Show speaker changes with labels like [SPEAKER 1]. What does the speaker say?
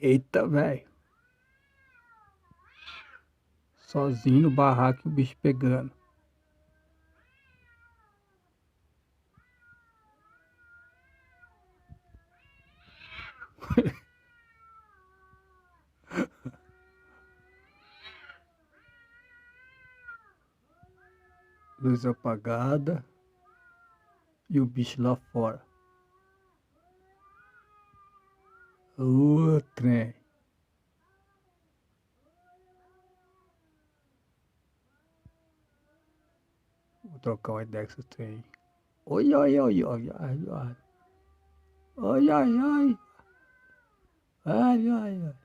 [SPEAKER 1] Eita, velho. Sozinho no barraco e o bicho pegando. Luz apagada e o bicho lá fora. Ô, trem. Vou trocar uma ideia com esse trem. Oi, oi, oi, oi, ai, ai. Oi, ai, ai. Ai, ai, ai.